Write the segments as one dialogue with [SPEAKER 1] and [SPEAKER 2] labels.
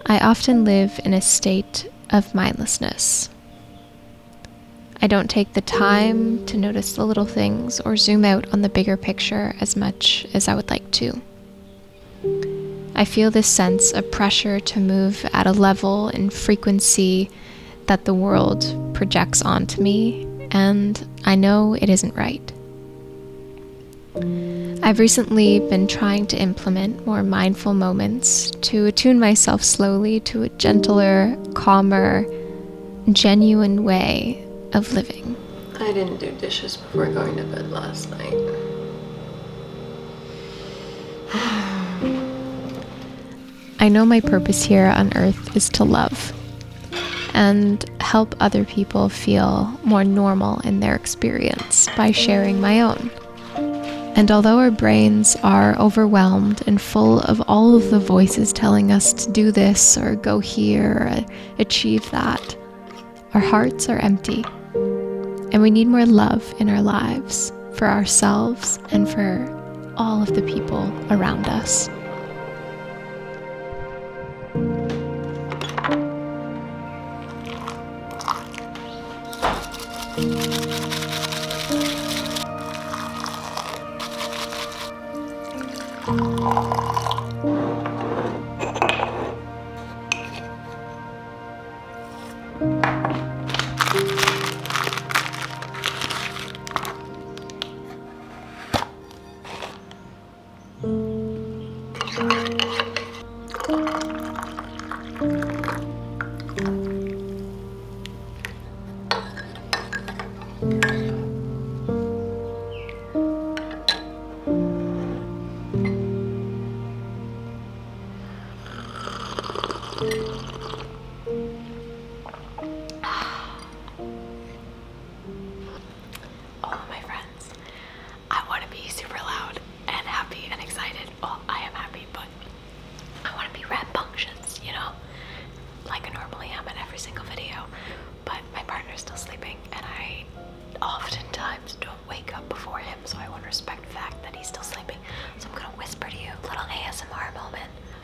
[SPEAKER 1] I often live in a state of mindlessness. I don't take the time to notice the little things or zoom out on the bigger picture as much as I would like to. I feel this sense of pressure to move at a level and frequency that the world projects onto me, and I know it isn't right. I've recently been trying to implement more mindful moments to attune myself slowly to a gentler, calmer, genuine way of living.
[SPEAKER 2] I didn't do dishes before going to bed last night.
[SPEAKER 1] I know my purpose here on earth is to love and help other people feel more normal in their experience by sharing my own. And although our brains are overwhelmed and full of all of the voices telling us to do this or go here or achieve that, our hearts are empty. And we need more love in our lives for ourselves and for all of the people around us.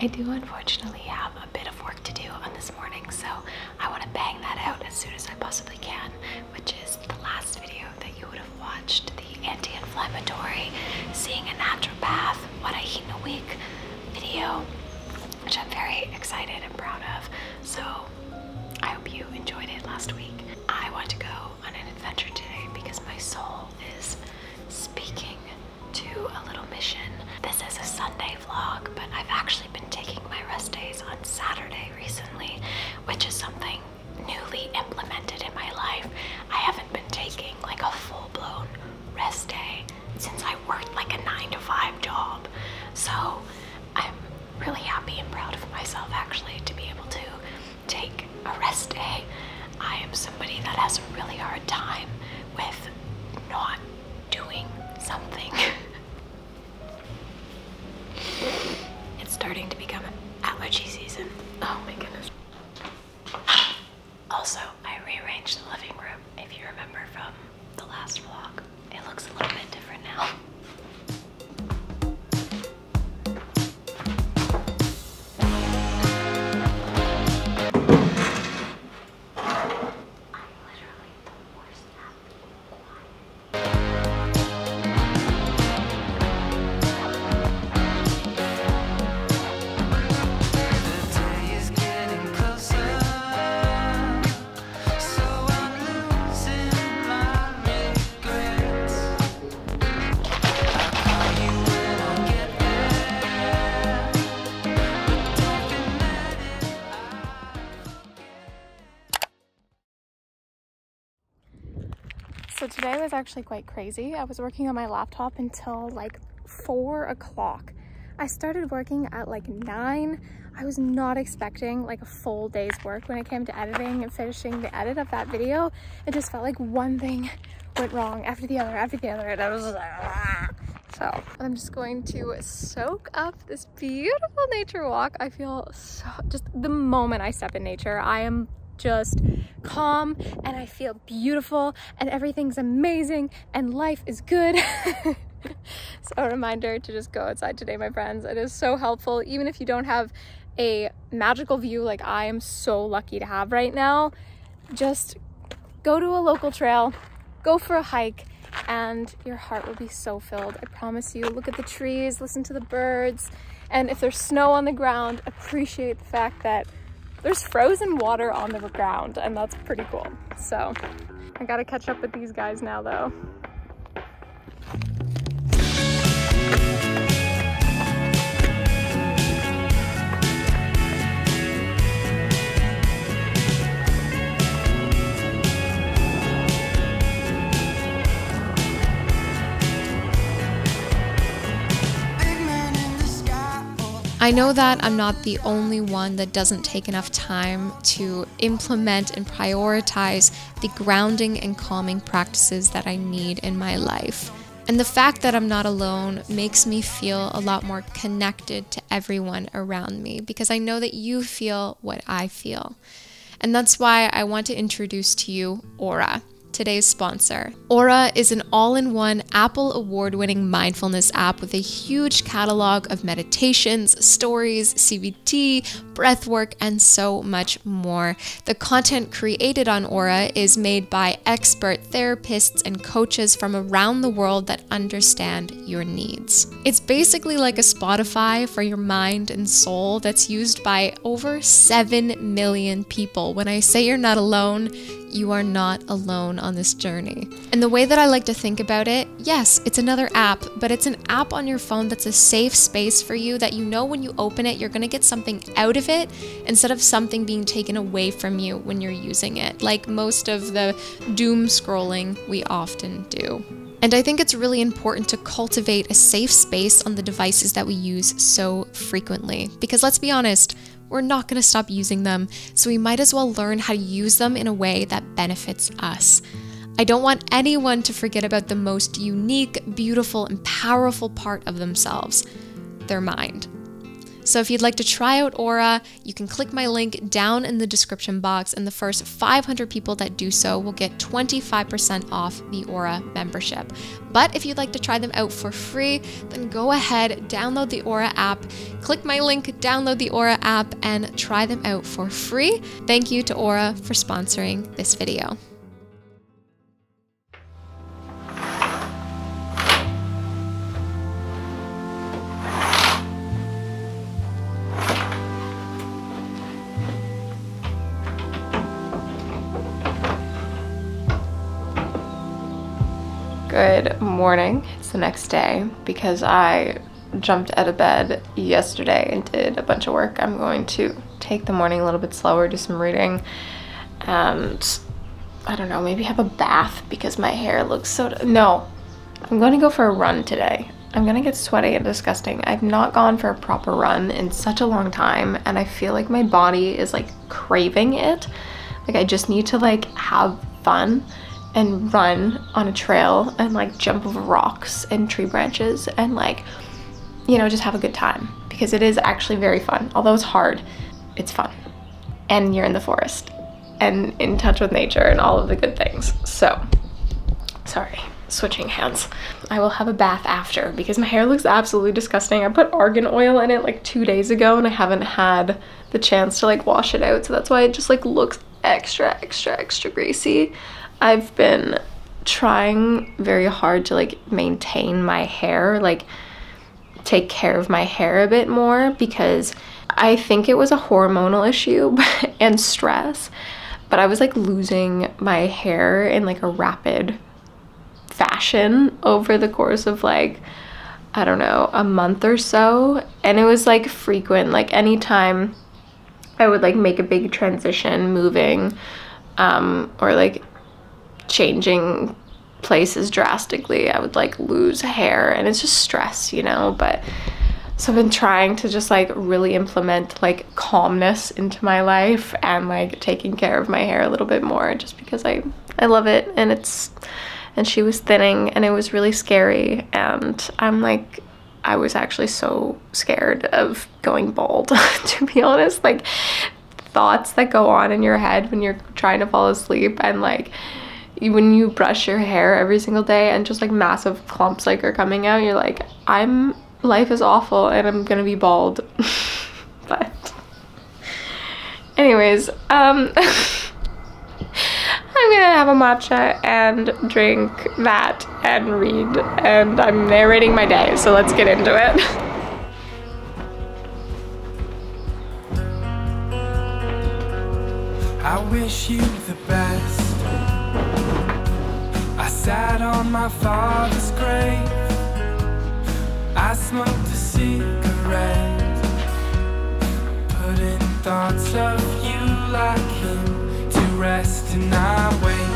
[SPEAKER 1] I do unfortunately have a bit of work to do on this morning, so I want to bang that out as soon as I possibly can, which is the last video that you would have watched, the anti-inflammatory, seeing a naturopath, what I eat in a week video, which I'm very excited and proud of. So I hope you enjoyed it last week. I want to go on an adventure today because my soul is speaking to a little mission. This is a Sunday vlog, but I've actually been taking my rest days on Saturday recently, which is something newly implemented in my life. I haven't been taking like a full-blown rest day since I worked like a 9-to-5 job. So I'm really happy and proud of myself actually to be able to take a rest day. I am somebody that has a really hard time with not doing something. It's starting to become allergy season. Oh my goodness. Also, I rearranged the living room. If you remember from the last vlog, it looks a little bit different now. So today was actually quite crazy. I was working on my laptop until like 4 o'clock. I started working at like 9. I was not expecting like a full day's work when it came to editing and finishing the edit of that video. It just felt like one thing went wrong after the other, and I was like, ah. So I'm just going to soak up this beautiful nature walk. I feel so, just the moment I step in nature, I am just calm and I feel beautiful and everything's amazing and life is good.
[SPEAKER 3] So a reminder to just go outside today, my friends. It is so helpful. Even if you don't have a magical view like I am so lucky to have right now, just go to a local trail, go for a hike, and your heart will be so filled. I promise you. Look at the trees, listen to the birds, and if there's snow on the ground, appreciate the fact that there's frozen water on the ground, and that's pretty cool. So I gotta catch up with these guys now though.
[SPEAKER 4] I know that I'm not the only one that doesn't take enough time to implement and prioritize the grounding and calming practices that I need in my life. And the fact that I'm not alone makes me feel a lot more connected to everyone around me, because I know that you feel what I feel. And that's why I want to introduce to you Aura, today's sponsor. Aura is an all-in-one Apple award-winning mindfulness app with a huge catalog of meditations, stories, CBT, breathwork, and so much more. The content created on Aura is made by expert therapists and coaches from around the world that understand your needs. It's basically like a Spotify for your mind and soul that's used by over 7 million people. When I say you're not alone, you are not alone on this journey. And the way that I like to think about it, yes, it's another app, but it's an app on your phone that's a safe space for you that you know when you open it, you're gonna get something out of it instead of something being taken away from you when you're using it, like most of the doom scrolling we often do. And I think it's really important to cultivate a safe space on the devices that we use so frequently, because let's be honest, we're not going to stop using them, so we might as well learn how to use them in a way that benefits us. I don't want anyone to forget about the most unique, beautiful, and powerful part of themselves, their mind. So if you'd like to try out Aura, you can click my link down in the description box, and the first 500 people that do so will get 25% off the Aura membership. But if you'd like to try them out for free, then go ahead, download the Aura app, click my link, download the Aura app, and try them out for free. Thank you to Aura for sponsoring this video.
[SPEAKER 2] Good morning. It's the next day because I jumped out of bed yesterday and did a bunch of work. I'm going to take the morning a little bit slower, do some reading, and I don't know, maybe have a bath because my hair looks so... No, I'm going to go for a run today. I'm going to get sweaty and disgusting. I've not gone for a proper run in such a long time, and I feel like my body is like craving it. Like I just need to like have fun and run on a trail and like jump over rocks and tree branches and like, you know, just have a good time, because it is actually very fun. Although it's hard, it's fun. And you're in the forest and in touch with nature and all of the good things. So, sorry, switching hands. I will have a bath after because my hair looks absolutely disgusting. I put argan oil in it like 2 days ago and I haven't had the chance to like wash it out. So that's why it just like looks extra greasy. I've been trying very hard to like maintain my hair, like take care of my hair a bit more, because I think it was a hormonal issue and stress, but I was like losing my hair in like a rapid fashion over the course of like, I don't know, a month or so. And it was like frequent, like anytime I would like make a big transition, moving, or like changing places drastically, I would like lose hair, and it's just stress, you know. But so I've been trying to just like really implement like calmness into my life and like taking care of my hair a little bit more, just because I love it, and she was thinning and it was really scary, and I was actually so scared of going bald to be honest. Like thoughts that go on in your head when you're trying to fall asleep, and like when you brush your hair every single day and just like massive clumps like are coming out, you're like, life is awful and I'm gonna be bald. But anyways, I'm gonna have a matcha and drink that and read, and I'm narrating my day, so let's get into it.
[SPEAKER 5] I wish you the best. I sat on my father's grave. I smoked a cigarette, putting thoughts of you like him to rest, and I wait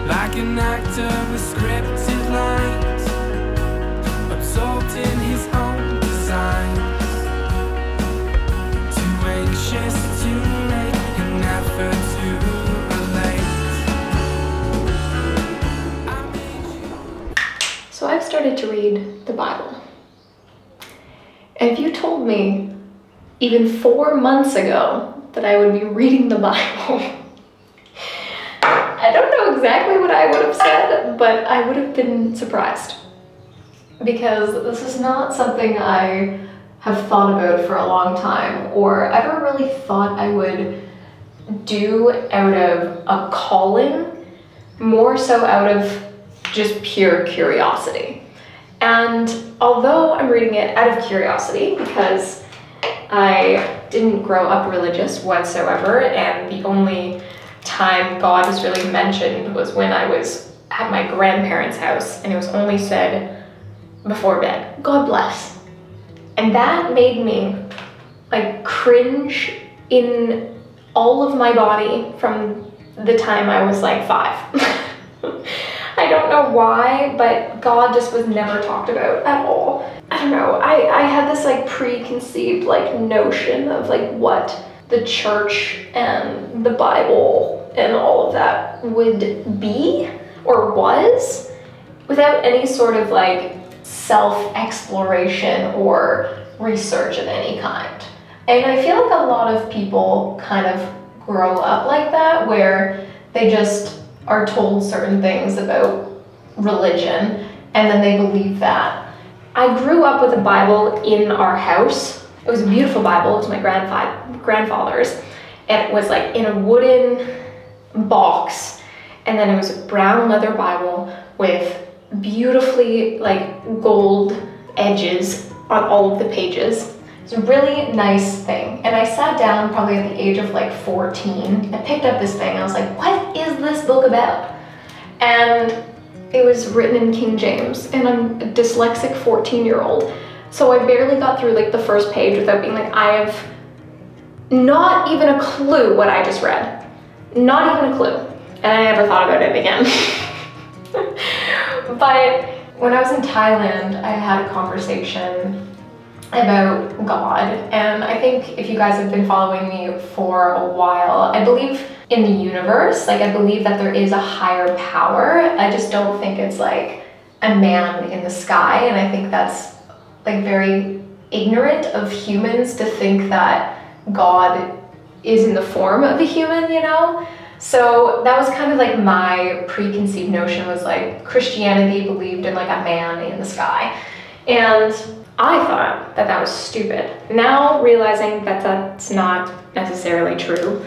[SPEAKER 5] like an actor with scripted lines, absorbed in his own designs, too anxious to make an effort to relate.
[SPEAKER 2] So I've started to read the Bible. And if you told me even 4 months ago that I would be reading the Bible, I don't know exactly what I would have said, but I would have been surprised. Because this is not something I have thought about for a long time, or ever really thought I would do out of a calling, more so out of just pure curiosity. And although I'm reading it out of curiosity because I didn't grow up religious whatsoever, and the only time God was really mentioned was when I was at my grandparents' house, and it was only said before bed, God bless. And that made me like cringe in all of my body from the time I was like 5. I don't know why, but God just was never talked about at all. I don't know, I had this like preconceived like notion of like what the church and the Bible and all of that would be or was, without any sort of like self-exploration or research of any kind. And I feel like a lot of people kind of grow up like that, where they just are told certain things about religion and then they believe that. I grew up with a Bible in our house. It was a beautiful Bible. It was my grandfather's. And it was like in a wooden box, and then it was a brown leather Bible with beautifully like gold edges on all of the pages. It's a really nice thing. And I sat down probably at the age of like 14 and picked up this thing. I was like, what is this book about? And it was written in King James, and I'm a dyslexic 14-year-old. So I barely got through like the first page without being like, I have not even a clue what I just read. Not even a clue. And I never thought about it again. But when I was in Thailand, I had a conversation about God, and I think if you guys have been following me for a while, I believe in the universe. Like, I believe that there is a higher power. I just don't think it's like a man in the sky, and I think that's like very ignorant of humans to think that God is in the form of a human, you know? So that was kind of like my preconceived notion, was like Christianity believed in like a man in the sky. And I thought that that was stupid. Now realizing that that's not necessarily true.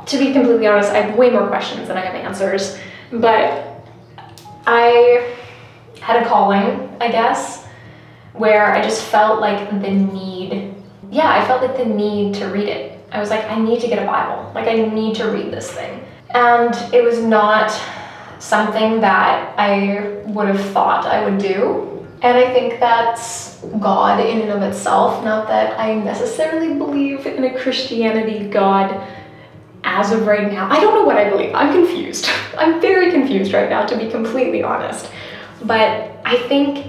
[SPEAKER 2] To be completely honest, I have way more questions than I have answers, but I had a calling, I guess, where I just felt like the need, I felt like the need to read it. I was like, I need to get a Bible. Like, I need to read this thing. And it was not something that I would have thought I would do. And I think that's God in and of itself. Not that I necessarily believe in a Christianity God as of right now. I don't know what I believe. I'm confused. I'm very confused right now, to be completely honest. But I think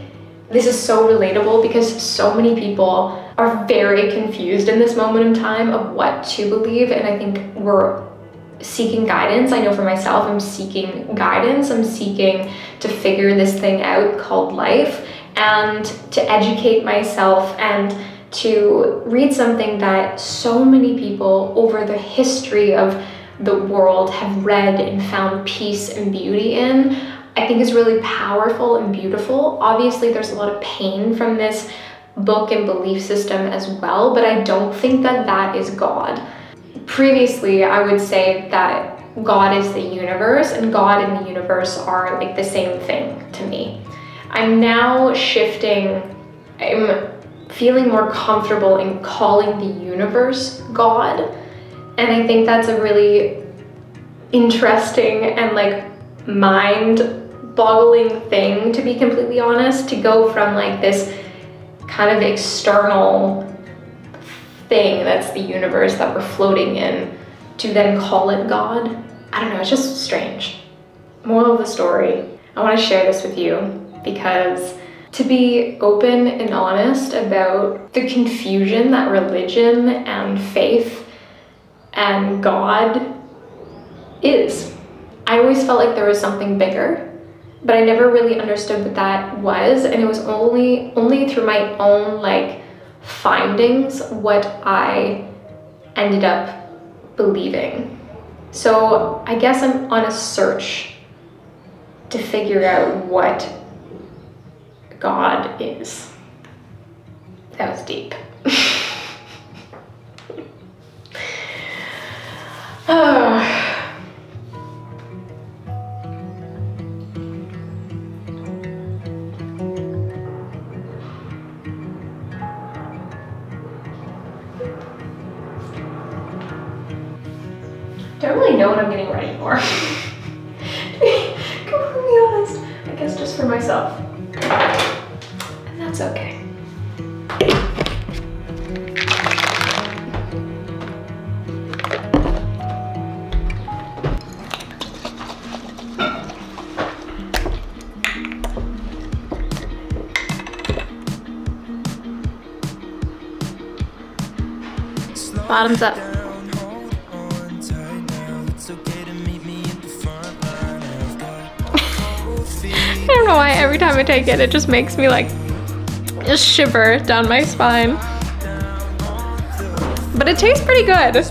[SPEAKER 2] this is so relatable because so many people are very confused in this moment in time of what to believe. And I think we're seeking guidance. I know for myself, I'm seeking guidance. I'm seeking to figure this thing out called life, and to educate myself and to read something that so many people over the history of the world have read and found peace and beauty in, I think is really powerful and beautiful. Obviously, there's a lot of pain from this book and belief system as well, but I don't think that that is God. Previously, I would say that God is the universe, and God and the universe are like the same thing to me. I'm now shifting. I'm feeling more comfortable in calling the universe God, and I think that's a really interesting and like mind-boggling thing, to be completely honest, to go from like this kind of external thing that's the universe that we're floating in to then call it God. I don't know, it's just strange. Moral of the story, I want to share this with you because to be open and honest about the confusion that religion and faith and God is. I always felt like there was something bigger, but I never really understood what that was, and it was only through my own like findings what I ended up believing. So I guess I'm on a search to figure out what God is. That was deep. Don't really know what I'm getting ready for. To be completely honest, I guess just for myself. And that's okay.
[SPEAKER 3] Bottoms up. I don't know why every time I take it, it just makes me like just shiver down my spine. But it tastes pretty good.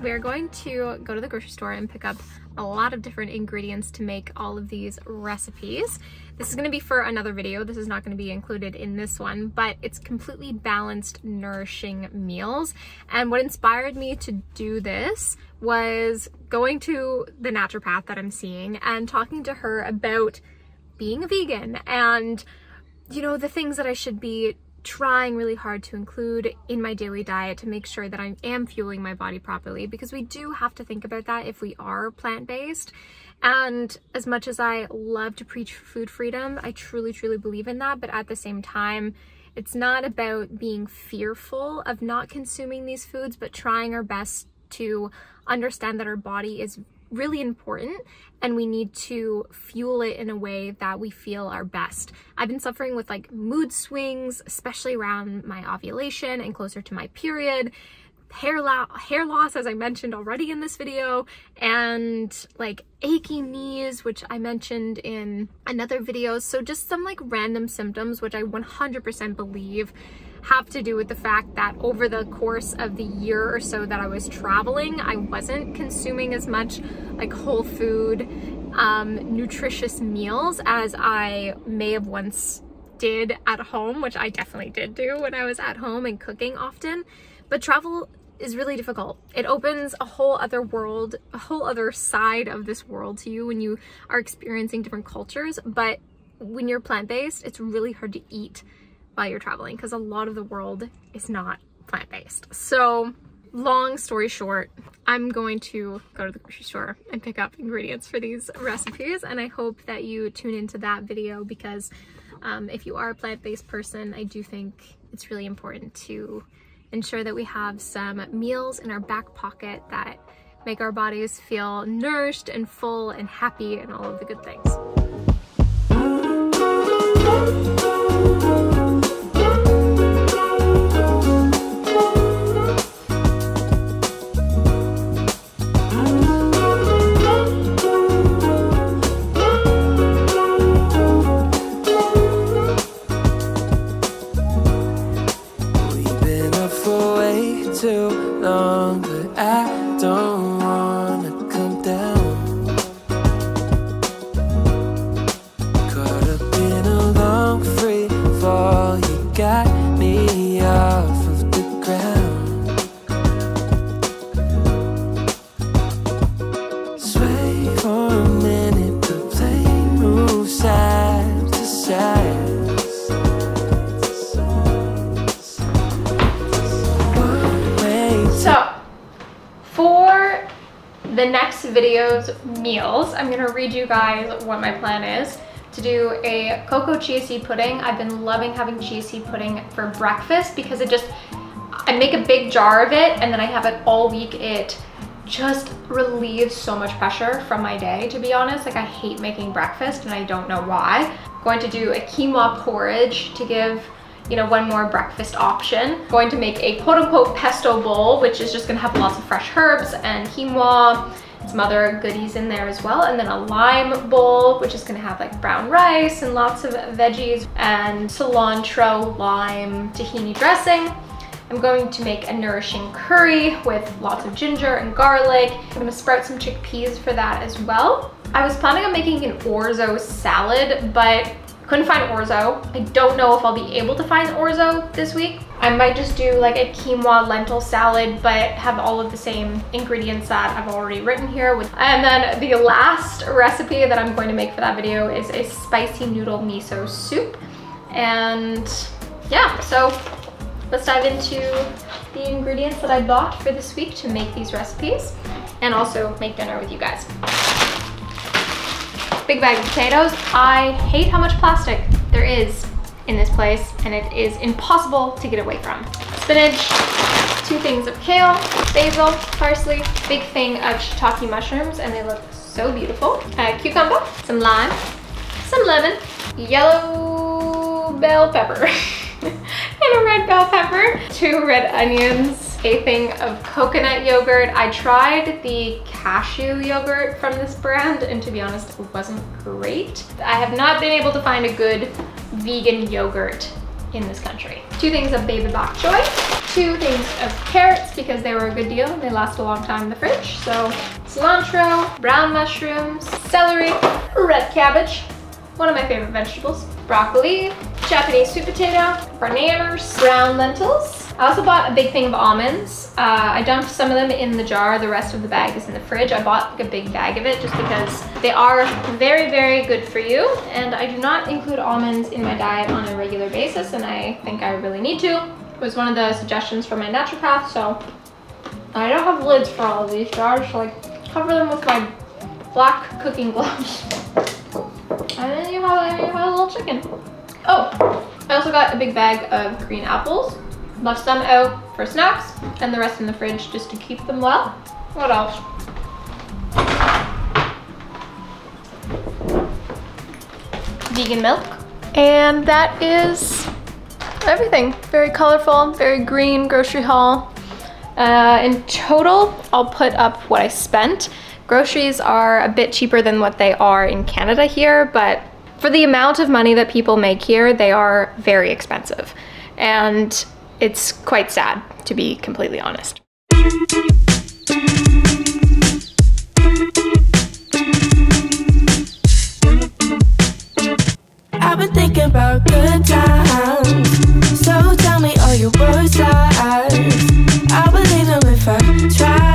[SPEAKER 3] We're going to go to the grocery store and pick up a lot of different ingredients to make all of these recipes. This is going to be for another video. This is not going to be included in this one, but it's completely balanced, nourishing meals. And what inspired me to do this was going to the naturopath that I'm seeing and talking to her about being a vegan and, you know, the things that I should be trying really hard to include in my daily diet to make sure that I am fueling my body properly, because we do have to think about that if we are plant-based. And as much as I love to preach food freedom, I truly believe in that, but at the same time, it's not about being fearful of not consuming these foods, but trying our best to understand that our body is really important and we need to fuel it in a way that we feel our best. I've been suffering with like mood swings, especially around my ovulation and closer to my period, hair loss, as I mentioned already in this video, and like achy knees, which I mentioned in another video. So just some like random symptoms, which I 100% believe have to do with the fact that over the course of the year or so that I was traveling, I wasn't consuming as much like whole food, nutritious meals as I may have once did at home, which I definitely did do when I was at home and cooking often. But travel is really difficult. It opens a whole other world, a whole other side of this world to you when you are experiencing different cultures. But when you're plant-based, it's really hard to eat while you're traveling because a lot of the world is not plant-based. So long story short, I'm going to go to the grocery store and pick up ingredients for these recipes, and I hope that you tune into that video because if you are a plant-based person, I do think it's really important to ensure that we have some meals in our back pocket that make our bodies feel nourished and full and happy and all of the good things.
[SPEAKER 5] Too long, but I don't wanna come down. Caught up in a long free fall, you got me off of the ground. Sway for a minute, but play move side to side.
[SPEAKER 3] So, for the next video's meals, I'm gonna read you guys what my plan is. To do a cocoa chia seed pudding. I've been loving having chia seed pudding for breakfast because I make a big jar of it and then I have it all week. It just relieves so much pressure from my day, to be honest. Like, I hate making breakfast and I don't know why. I'm going to do a quinoa porridge to give, you know, one more breakfast option. I'm going to make a quote-unquote pesto bowl, which is just gonna have lots of fresh herbs and quinoa, some other goodies in there as well. And then a lime bowl, which is gonna have like brown rice and lots of veggies and cilantro, lime, tahini dressing. I'm going to make a nourishing curry with lots of ginger and garlic. I'm gonna sprout some chickpeas for that as well. I was planning on making an orzo salad, but couldn't find orzo. I don't know if I'll be able to find orzo this week. I might just do like a quinoa lentil salad, but have all of the same ingredients that I've already written here. And then the last recipe that I'm going to make for that video is a spicy noodle miso soup. And yeah, so let's dive into the ingredients that I bought for this week to make these recipes and also make dinner with you guys. Big bag of potatoes. I hate how much plastic there is in this place and it is impossible to get away from. Spinach, 2 things of kale, basil, parsley, big thing of shiitake mushrooms and they look so beautiful. Cucumber, some lime, some lemon, yellow bell pepper and a red bell pepper, 2 red onions, a thing of coconut yogurt. I tried the cashew yogurt from this brand and to be honest, it wasn't great. I have not been able to find a good vegan yogurt in this country. 2 things of baby bok choy, 2 things of carrots because they were a good deal and they last a long time in the fridge. So cilantro, brown mushrooms, celery, red cabbage, one of my favorite vegetables, broccoli, Japanese sweet potato, bananas, brown lentils. I also bought a big thing of almonds. I dumped some of them in the jar. The rest of the bag is in the fridge. I bought like a big bag of it just because they are very, very good for you. And I do not include almonds in my diet on a regular basis, and I think I really need to. It was one of the suggestions from my naturopath, so I don't have lids for all of these jars, so I cover them with my black cooking gloves. And then you have a little chicken. Oh, I also got a big bag of green apples. Left some out for snacks and the rest in the fridge just to keep them well. What else? Vegan milk. And that is everything. Very colorful, very green grocery haul. In total, I'll put up what I spent. Groceries are a bit cheaper than what they are in Canada here, but for the amount of money that people make here, they are very expensive. And it's quite sad, to be completely honest.
[SPEAKER 5] I've been thinking about good times, so tell me all your worst lies. I believe them if I try,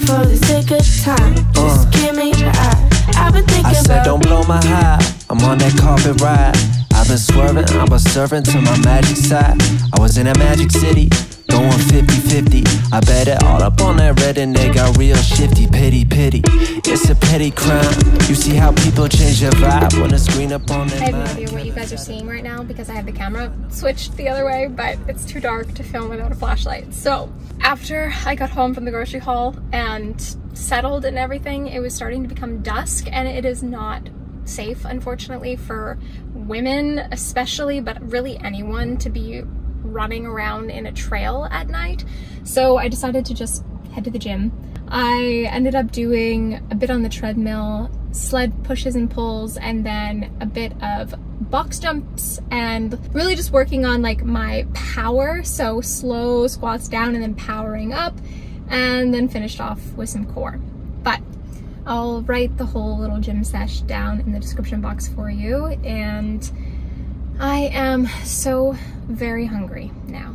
[SPEAKER 5] for the sake of time. Just give me the eye. I've been thinking about. I said don't blow my high, I'm on that carpet ride. I've been swerving, I was serving to my magic side. I was in a magic city, going 50-50. I bet it all up on that red and they got real shifty. Pity, pity, it's a petty crime. You see how people change their vibe when a screen up on their mind.
[SPEAKER 3] I have no idea what you guys are seeing right now because I have the camera switched the other way, but it's too dark to film without a flashlight. So after I got home from the grocery haul and settled and everything, it was starting to become dusk, and it is not safe, unfortunately, for women especially, but really anyone, to be running around in a trail at night. So I decided to just head to the gym. I ended up doing a bit on the treadmill, sled pushes and pulls, and then a bit of box jumps, and really just working on like my power, so slow squats down and then powering up, and then finished off with some core. But I'll write the whole little gym sesh down in the description box for you, and I am so very hungry now.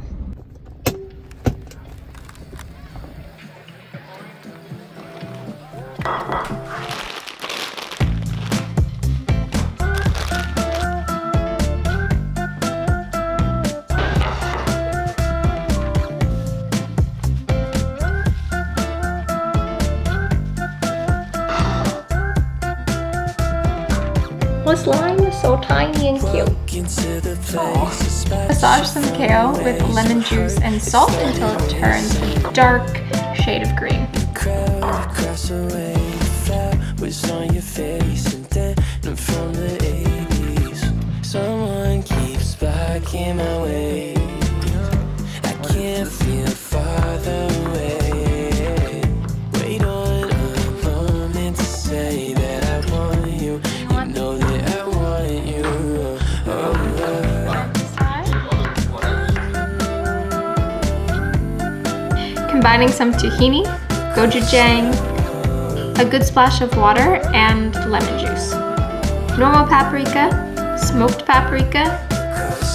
[SPEAKER 2] This lime is so tiny and cute. Massage some kale with lemon juice and salt until it turns a dark shade of green. Someone keeps blocking my way. I can't feel farther away. Wait on a moment to say that I want you. You know that I want you. Combining some tahini, gochujang, a good splash of water, and lemon juice. Normal paprika, smoked paprika,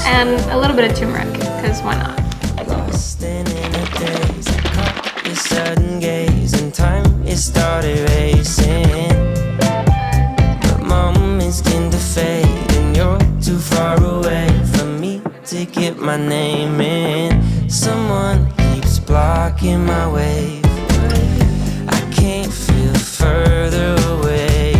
[SPEAKER 2] and a little bit of turmeric, because why not? Lost in a daze, caught this sudden gaze, and time it started racing. The moments tend to fade, and you're too far away from me to get my name in. Someone keeps blocking my way. I can't feel further away.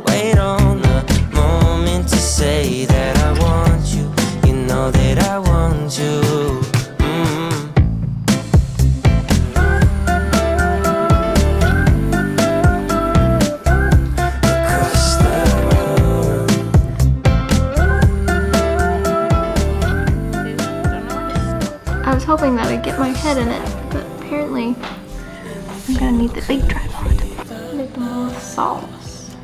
[SPEAKER 2] Wait on a moment to say that I want you. You know that I want you. Across the road. I was hoping that I'd get my head in it, but apparently I'm gonna need the big tripod. Make them all with sauce.